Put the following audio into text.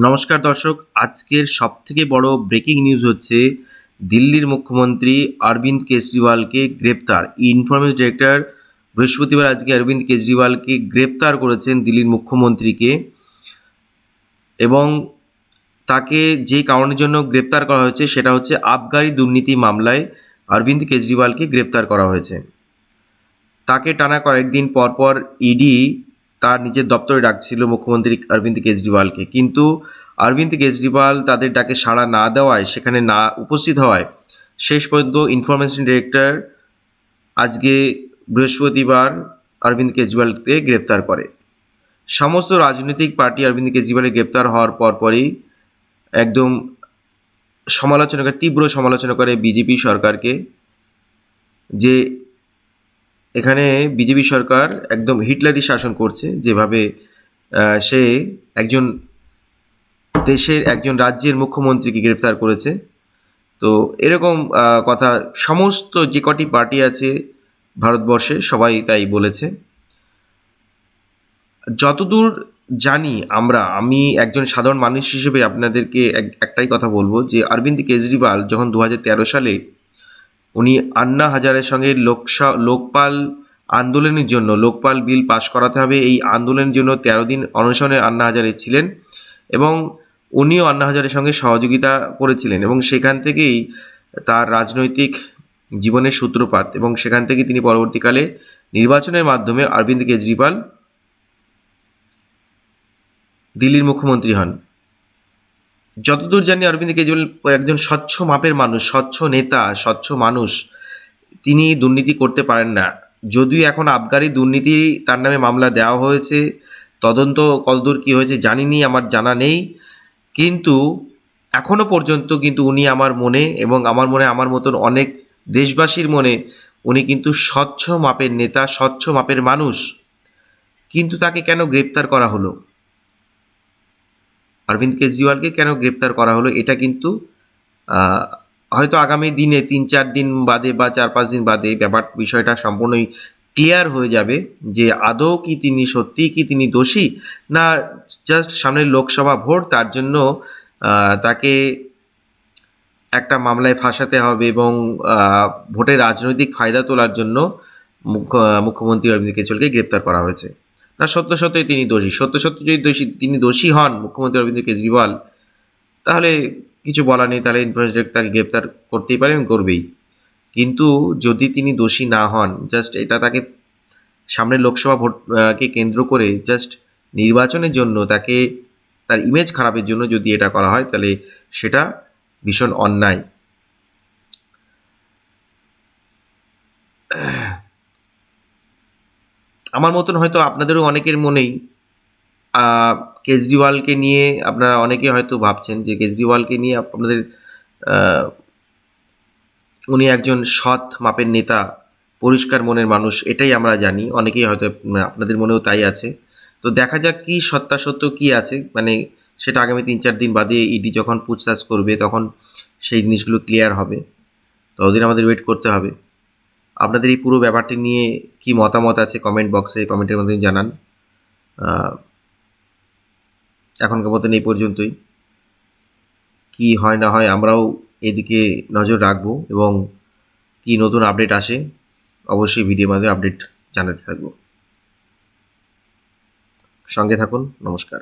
নমস্কার দর্শক, আজকের সবথেকে বড় ব্রেকিং নিউজ হচ্ছে দিল্লির মুখ্যমন্ত্রী অরবিন্দ কেজরিওয়ালকে গ্রেপ্তার। ইনফরমেশন ডিরেক্টর বৃহস্পতিবার আজকে অরবিন্দ কেজরিওয়ালকে গ্রেপ্তার করেছেন দিল্লির মুখ্যমন্ত্রীকে, এবং তাকে যে কারণের জন্য গ্রেপ্তার করা হয়েছে সেটা হচ্ছে আবগারি দুর্নীতি মামলায় অরবিন্দ কেজরিওয়ালকে গ্রেপ্তার করা হয়েছে। তাকে টানা কয়েকদিন পর ইডি তার নিজের দপ্তরে ডাকছিল মুখ্যমন্ত্রী অরবিন্দ কেজরিওয়ালকে, কিন্তু অরবিন্দ কেজরিওয়াল তাদের ডাকে সাড়া না দেওয়ায়, সেখানে না উপস্থিত হওয়ায় শেষ পর্যন্ত ইনফরমেশন ডিরেক্টর আজকে বৃহস্পতিবার অরবিন্দ কেজরিওয়ালকে গ্রেপ্তার করে। সমস্ত রাজনৈতিক পার্টি অরবিন্দ কেজরিওয়ালের গ্রেপ্তার হওয়ার পরই একদম তীব্র সমালোচনা করে বিজেপি সরকারকে, যে এখানে বিজেপি সরকার একদম হিটলারি শাসন করছে, যেভাবে সে একজন দেশের একজন রাজ্যের মুখ্যমন্ত্রীকে গ্রেফতার করেছে। তো এরকম কথা সমস্ত যে কটি পার্টি আছে ভারতবর্ষে সবাই তাই বলেছে। যতদূর জানি আমি একজন সাধারণ মানুষ হিসেবে আপনাদেরকে একটাই কথা বলবো, যে অরবিন্দ কেজরিওয়াল যখন 2013 সালে উনি আন্না হাজারের সঙ্গে লোকপাল আন্দোলনের জন্য, লোকপাল বিল পাশ করাতে হবে এই আন্দোলনের জন্য 13 দিন অনশনে আন্না হাজারে ছিলেন, এবং উনিও আন্না হাজারের সঙ্গে সহযোগিতা করেছিলেন, এবং সেখান থেকেই তার রাজনৈতিক জীবনের সূত্রপাত, এবং সেখান থেকে তিনি পরবর্তীকালে নির্বাচনের মাধ্যমে অরবিন্দ কেজরিওয়াল দিল্লির মুখ্যমন্ত্রী হন। যতদূর জানি অরবিন্দ কেজরিওয়াল একজন স্বচ্ছ মাপের মানুষ, স্বচ্ছ নেতা, স্বচ্ছ মানুষ। তিনি দুর্নীতি করতে পারেন না। যদিও এখন আবগারি দুর্নীতি তার নামে মামলা দেওয়া হয়েছে, তদন্ত কতদূর কী হয়েছে জানিনি, আমার জানা নেই, কিন্তু এখনও পর্যন্ত কিন্তু উনি আমার মনে, এবং আমার মতন অনেক দেশবাসীর মনে উনি কিন্তু স্বচ্ছ মাপের নেতা, স্বচ্ছ মাপের মানুষ। কিন্তু তাকে কেন গ্রেপ্তার করা হলো, অরবিন্দ কেজরিওয়ালকে কেন গ্রেপ্তার করা হলো, এটা কিন্তু হয়তো আগামী দিনে 3-4 দিন বাদে বা 4-5 দিন বাদে বিষয়টা সম্পূর্ণই ক্লিয়ার হয়ে যাবে, যে আদৌ কি তিনি সত্যিই কি তিনি দোষী, না জাস্ট সামনের লোকসভা ভোট, তার জন্য তাকে একটা মামলায় ফাঁসাতে হবে, এবং ভোটের রাজনৈতিক ফায়দা তোলার জন্য মুখ্যমন্ত্রী অরবিন্দ কেজরিওয়ালকে গ্রেপ্তার করা হয়েছে। না, সত্যই তিনি দোষী। যদি তিনি দোষী হন মুখ্যমন্ত্রী অরবিন্দ কেজরিওয়াল, তাহলে কিছু বলার নেই, তাহলে ইনফরমেশন তাকে গ্রেপ্তার করতেই পারে এবং করবেই। কিন্তু যদি তিনি দোষী না হন, জাস্ট এটা তাকে সামনের লোকসভা ভোটকে কেন্দ্র করে জাস্ট নির্বাচনের জন্য, তাকে তার ইমেজ খারাপের জন্য যদি এটা করা হয়, তাহলে সেটা ভীষণ অন্যায়। আমার মতন হয়তো আপনাদেরও অনেকের মনেই কেজরিওয়ালকে নিয়ে আপনারা অনেকে হয়তো ভাবছেন যে কেজরিওয়ালকে নিয়ে আপনাদের উনি একজন সৎ মাপের নেতা, পরিষ্কার মনের মানুষ, এটাই আমরা জানি। অনেকেই হয়তো আপনাদের মনেও তাই আছে। তো দেখা যাক কি সত্যাসত্য কী আছে, সেটা আগামী 3-4 দিন বাদে ইডি যখন পুছতাছ করবে তখন সেই জিনিসগুলো ক্লিয়ার হবে। ততদিন আমাদের ওয়েট করতে হবে। আপনাদের এই পুরো ব্যাপারটি নিয়ে কি মতামত আছে কমেন্ট বক্সে, কমেন্টের মাধ্যমে জানান। এখনকার মতন এই পর্যন্তই। কি হয় না হয় আমরাও এদিকে নজর রাখবো, এবং কি নতুন আপডেট আসে অবশ্যই ভিডিওর মাধ্যমে আপডেট জানাতে থাকবো। সঙ্গে থাকুন। নমস্কার।